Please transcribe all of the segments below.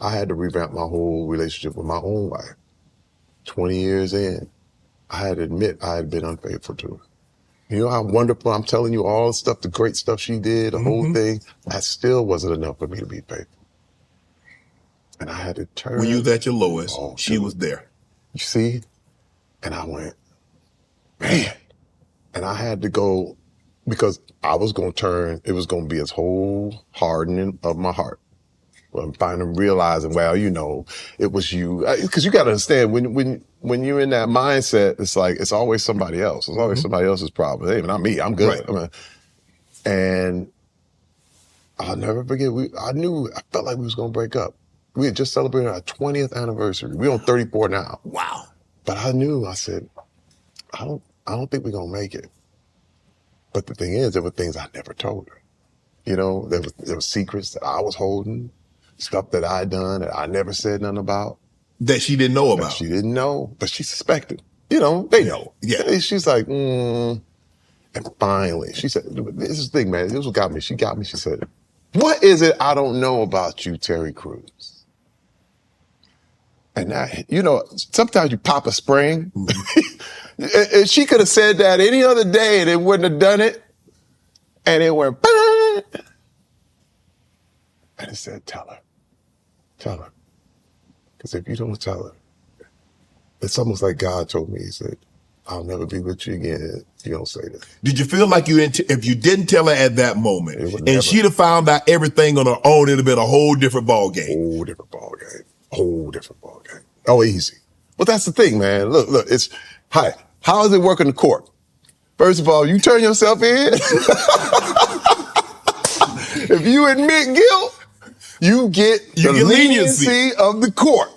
I had to revamp my whole relationship with my own wife. 20 years in, I had to admit I had been unfaithful to her. You know how wonderful, I'm telling you all the stuff, the great stuff she did, the whole thing, that still wasn't enough for me to be faithful. And I had to turn. When you was at your lowest, she was there. You see? And I went, man. And I had to go, because I was going to turn, it was going to be this whole hardening of my heart. Well, I'm finally realizing, well, you know, it was you. Because you got to understand, when you're in that mindset, it's like, it's always somebody else. It's always somebody else's problem. Hey, not me, I'm good. Right. And I'll never forget, I felt like we was going to break up. We had just celebrated our 20th anniversary. We're on 34 now. Wow. But I said, I don't think we're going to make it. But the thing is, there were things I never told her. You know, there were secrets that I was holding, stuff that I'd done that I never said nothing about. That she didn't know about. She didn't know, but she suspected. You know, they know. Yeah. She's like, And finally, she said, this is the thing, man. This is what got me. She got me. She said, what is it I don't know about you, Terry Crews? And that, you know, sometimes you pop a spring. And she could have said that any other day and it wouldn't have done it. And it went, and it said, tell her. Because if you don't tell her, it's almost like God told me, he said, I'll never be with you again if you don't say this. Did you feel like if you didn't tell her at that moment and she'd have found out everything on her own, it'd have been a whole different ball game? Whole different ball game. Oh, easy. But that's the thing, man. Look, it's, hi, how does it work in the court? First of all, you turn yourself in. If you admit guilt, you get the leniency of the court.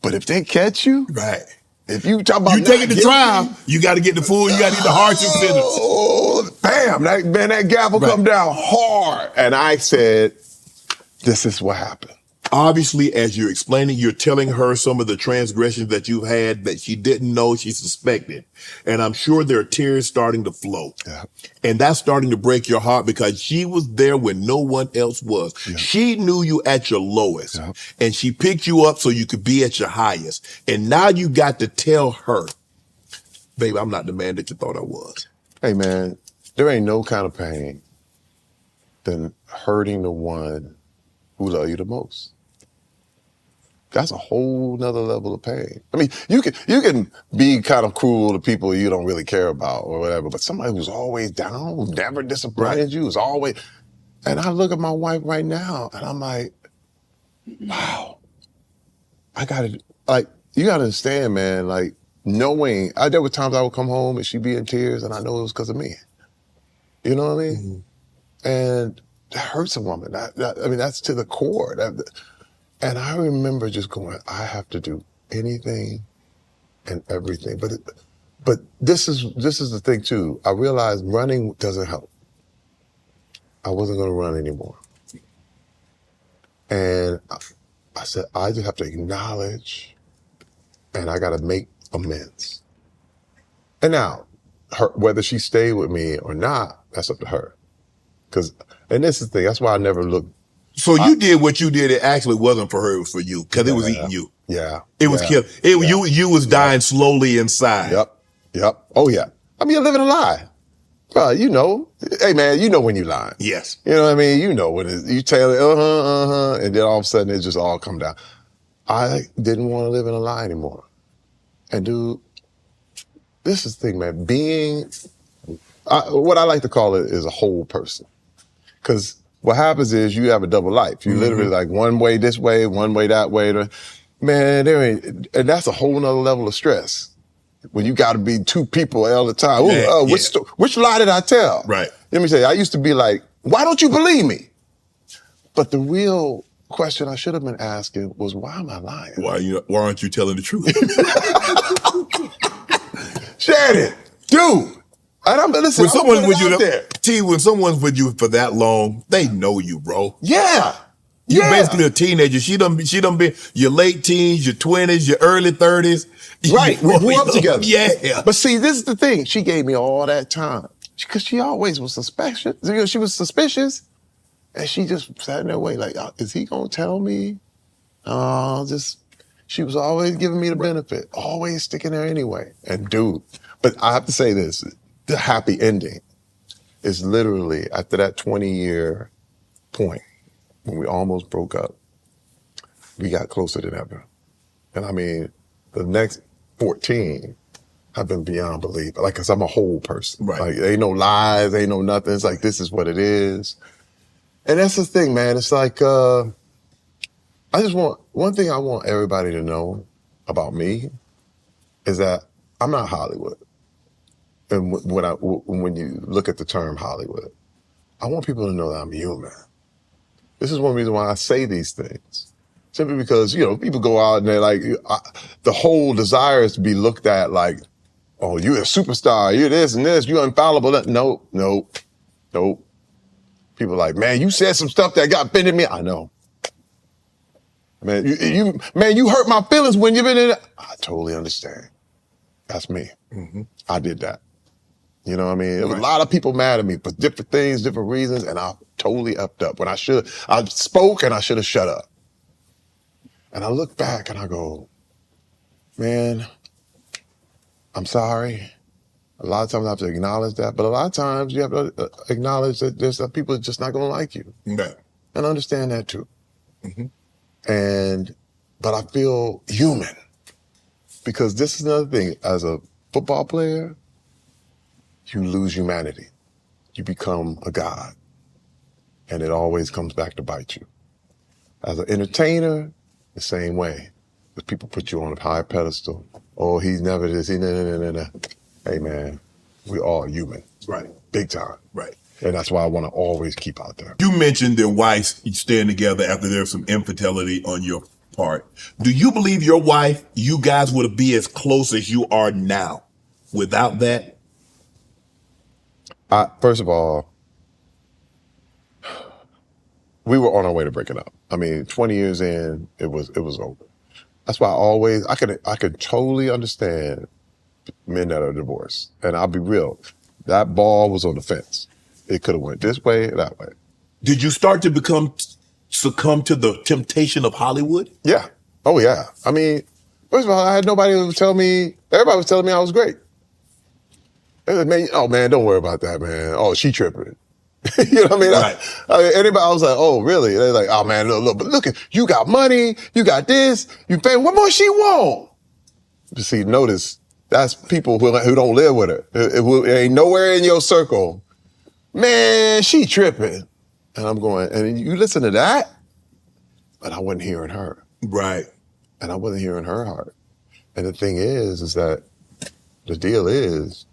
But if they catch you, right? If you talk about take it to trial, you got to get the full, you got to get the harshest sentence. Oh, bam! That gavel come down hard. And I said, this is what happened. Obviously, as you're explaining, you're telling her some of the transgressions that you've had that she didn't know, she suspected. And I'm sure there are tears starting to flow. Yeah. And that's starting to break your heart because she was there when no one else was. Yeah. She knew you at your lowest and she picked you up so you could be at your highest. And now you got to tell her, baby, I'm not the man that you thought I was. Hey, man, there ain't no kind of pain than hurting the one who loves you the most. That's a whole nother level of pain. I mean, you can be kind of cruel to people you don't really care about or whatever, but somebody who's always down, who never disappointed you, is always, and I look at my wife right now and I'm like, wow, you gotta understand, man, like knowing, there were times I would come home and she'd be in tears and I know it was because of me. You know what I mean? And that hurts a woman. I mean, that's to the core. And I remember just going, I have to do anything and everything. But this is the thing too. I realized running doesn't help. I wasn't going to run anymore. And I said, I just have to acknowledge and I got to make amends. And now, whether she stayed with me or not, that's up to her. And this is the thing, that's why I never looked. So you did what you did. It actually wasn't for her, it was for you, because it was eating you. Yeah. It was killing. You was dying slowly inside. Yep. Oh yeah. I mean, you're living a lie. You know. Hey man, you know when you're lying. Yes. You know what I mean? You know when you tell it, and then all of a sudden it just all come down. I didn't want to live in a lie anymore. And dude, this is the thing, man. What I like to call it is a whole person. Because what happens is you have a double life. You literally like one way this way, one way that way. Man, and that's a whole nother level of stress. When you got to be two people all the time. Which lie did I tell? Right. Let me say, I used to be like, why don't you believe me? But the real question I should have been asking was, why am I lying? Why aren't you telling the truth? Shannon, dude. Listen, when someone's with you for that long, they know you, bro. Yeah. You're basically a teenager. She done been your late teens, your 20s, your early 30s. Right. We grew up together. Yeah. But see, this is the thing. She gave me all that time because she always was suspicious. You know, she was suspicious and she just sat in her way like, is he going to tell me? She was always giving me the benefit, always sticking there anyway. And dude, but I have to say this, the happy ending is literally after that 20-year point when we almost broke up, we got closer than ever. And I mean, the next 14 have been beyond belief. Like, cause I'm a whole person. Right. Like, ain't no lies, ain't no nothing. It's like, this is what it is. And that's the thing, man. It's like, one thing I want everybody to know about me is that I'm not Hollywood. And when you look at the term Hollywood, I want people to know that I'm human. This is one reason why I say these things. Simply because, people go out and they're like, the whole desire is to be looked at like, oh, you're a superstar, you're this and this, you're infallible. Nope. People are like, man, you said some stuff that got offended me. I know. Man, you hurt my feelings when you've been in it. I totally understand. That's me. Mm-hmm. I did that. You know what I mean? There was a lot of people mad at me for different things, different reasons, and I totally upped up. When I spoke and I should have shut up. And I look back and I go, man, I'm sorry. A lot of times I have to acknowledge that, but a lot of times you have to acknowledge that there's some people just not going to like you. Yeah. And understand that too. Mm-hmm. But I feel human because this is another thing. As a football player, you lose humanity. You become a god. And it always comes back to bite you. As an entertainer, the same way. Because people put you on a high pedestal. Oh, he's never this, no. Hey, man, we all human. Right. Big time. Right. And that's why I want to always keep out there. You mentioned their wives staying together after there's some infidelity on your part. Do you believe your wife, you guys would be as close as you are now without that? First of all, we were on our way to breaking up. I mean, 20 years in, it was over. That's why I could totally understand men that are divorced. And I'll be real, that ball was on the fence. It could have went this way, that way. Did you start to succumb to the temptation of Hollywood? Yeah. Oh, yeah. I mean, first of all, I had nobody who would tell me, everybody was telling me I was great. Man, oh, man, don't worry about that, man. Oh, she tripping. You know what I mean? Right. Anybody, I was like, oh, really? They're like, oh, man, look, you got money, you got this, you pay, what more she want? You see, notice, that's people who don't live with her. It ain't nowhere in your circle. Man, she tripping. And I'm going, and you listen to that? But I wasn't hearing her. Right. And I wasn't hearing her heart. And the thing is that the deal is,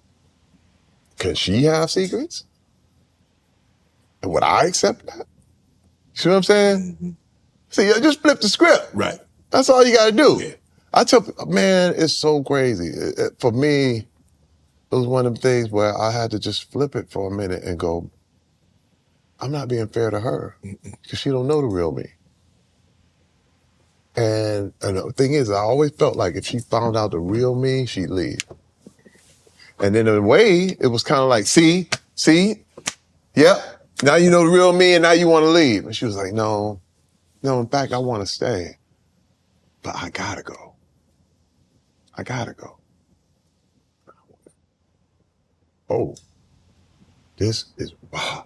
can she have secrets? And would I accept that? You see what I'm saying? Mm-hmm. See, just flip the script. Right. That's all you got to do. Yeah. I tell people, man, it's so crazy. For me, it was one of them things where I had to just flip it for a minute and go, I'm not being fair to her because she don't know the real me. And the thing is, I always felt like if she found out the real me, she'd leave. And then in a way, it was kind of like, see, yep, now you know the real me and now you want to leave. And she was like, no, in fact, I want to stay, but I gotta go. Oh, this is wow.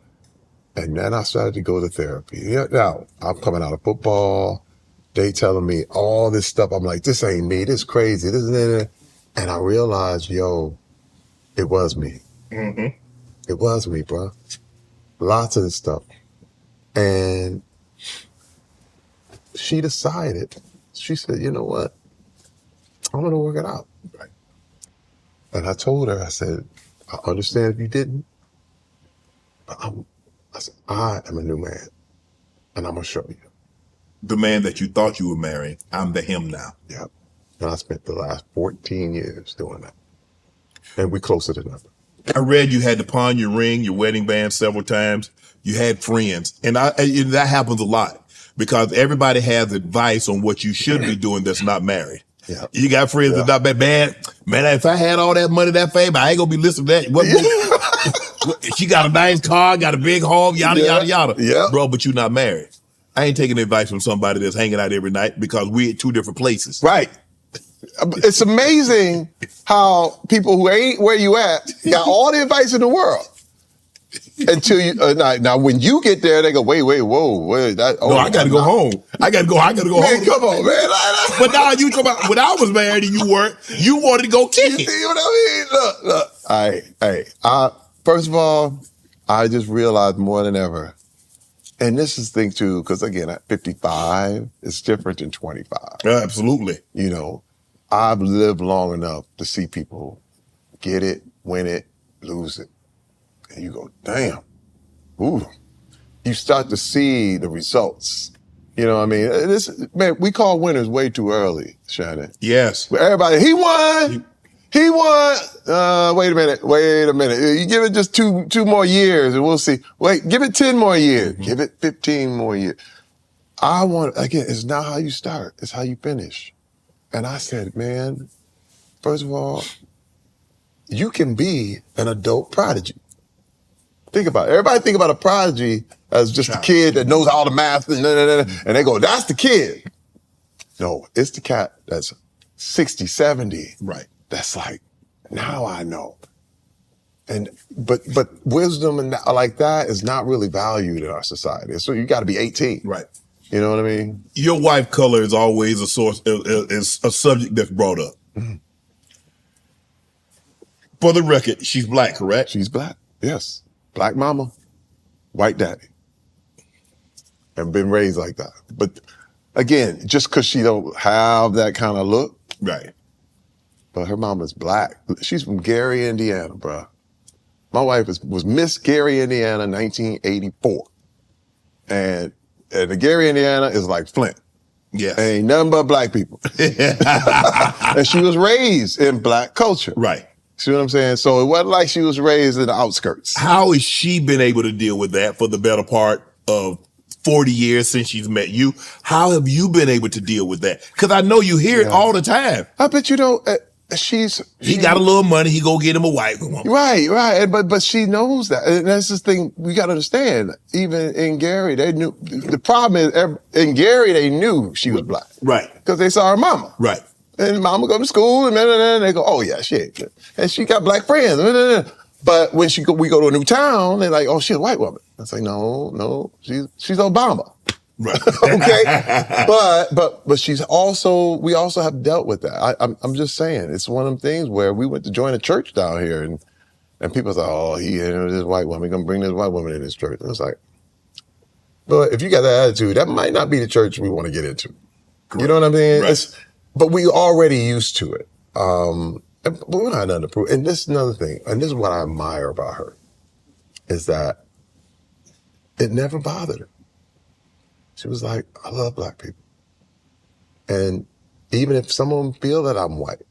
And then I started to go to therapy. Now, I'm coming out of football. They telling me all this stuff. I'm like, this ain't me. This crazy. This and I realized, it was me. Mm-hmm. It was me, bro. Lots of this stuff. And she decided, she said, you know what? I'm going to work it out. Right. And I told her, I said, I understand if you didn't, but I am a new man, and I'm going to show you. The man that you thought you were marrying, I'm the him now. Yep. And I spent the last 14 years doing that. And we closer than ever. I read you had to pawn your ring, your wedding band several times. You had friends. And that happens a lot because everybody has advice on what you should be doing that's not married. Yeah. You got friends that not bad. Man, if I had all that money, that fame, I ain't gonna be listening to that. She got a nice car, got a big home, yada, yada, yada. Yeah. Bro, but you not married. I ain't taking advice from somebody that's hanging out every night because we're at two different places. Right. It's amazing how people who ain't where you at got all the advice in the world. Until you now when you get there, they go, wait, whoa. No, I gotta go home. I gotta go home. Come on, man. But now you talk about when I was married and you weren't, you wanted to go kick it. You see what I mean? Look. First of all, I just realized more than ever, and this is the thing too, because again, at 55, it's different than 25. Absolutely. You know, I've lived long enough to see people get it, win it, lose it. And you go, damn. Ooh. You start to see the results. You know what I mean? Man, we call winners way too early, Shannon. Yes. Everybody, he won. He won. Wait a minute. You give it just two more years and we'll see. Wait, give it 10 more years. Mm-hmm. Give it 15 more years. Again, it's not how you start. It's how you finish. And I said, man, first of all, you can be an adult prodigy. Think about it. Everybody think about a prodigy as just a kid that knows all the math and they go, that's the kid. No, it's the cat that's 60, 70. Right. That's like, now I know. But wisdom and like that is not really valued in our society. So you got to be 18. Right. You know what I mean? Your wife color is always is a subject that's brought up. Mm-hmm. For the record, she's black, correct? She's black, yes. Black mama, white daddy. And been raised like that. But again, just because she don't have that kind of look. Right. But her mama's black. She's from Gary, Indiana, bro. My wife was Miss Gary, Indiana, 1984. And the Gary, Indiana is like Flint. Yes. Ain't nothing but black people. And she was raised in black culture. Right. See what I'm saying? So it wasn't like she was raised in the outskirts. How has she been able to deal with that for the better part of 40 years since she's met you? How have you been able to deal with that? Because I know you hear it all the time. I bet you know, he got a little money, he go get him a white woman. Right. But she knows that. And that's the thing we got to understand. Even in Gary, they knew. The problem is, in Gary, they knew she was black. Right. Because they saw her mama. Right. And mama go to school and they go, oh yeah, shit. And she got black friends. But when we go to a new town, they're like, oh, she's a white woman. I say, no, she's Obama. Right. Okay. But we also have dealt with that. I'm just saying, it's one of them things where we went to join a church down here and people say, oh, this white woman, gonna bring this white woman in this church. And it's like, but if you got that attitude, that might not be the church we want to get into. Correct. You know what I mean? Right. But we already used to it. But we're not nothing to prove. And this is another thing, and this is what I admire about her, is that it never bothered her. She was like, I love black people. And even if some of them feel that I'm white,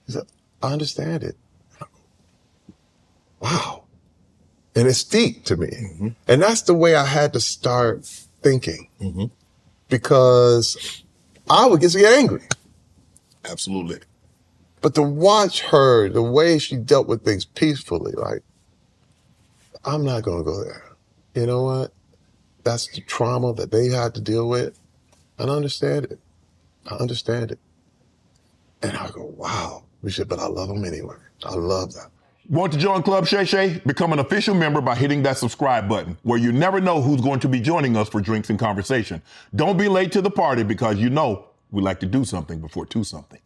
she said, I understand it. Wow. And it's deep to me. Mm-hmm. And that's the way I had to start thinking. Mm-hmm. Because I would get angry. Absolutely. But to watch her, the way she dealt with things peacefully, like, I'm not going to go there. You know what? That's the trauma that they had to deal with. And I understand it. And I go, wow. But I love them anyway. I love that. Want to join Club Shay Shay? Become an official member by hitting that subscribe button, where you never know who's going to be joining us for drinks and conversation. Don't be late to the party because we like to do something before 2 something.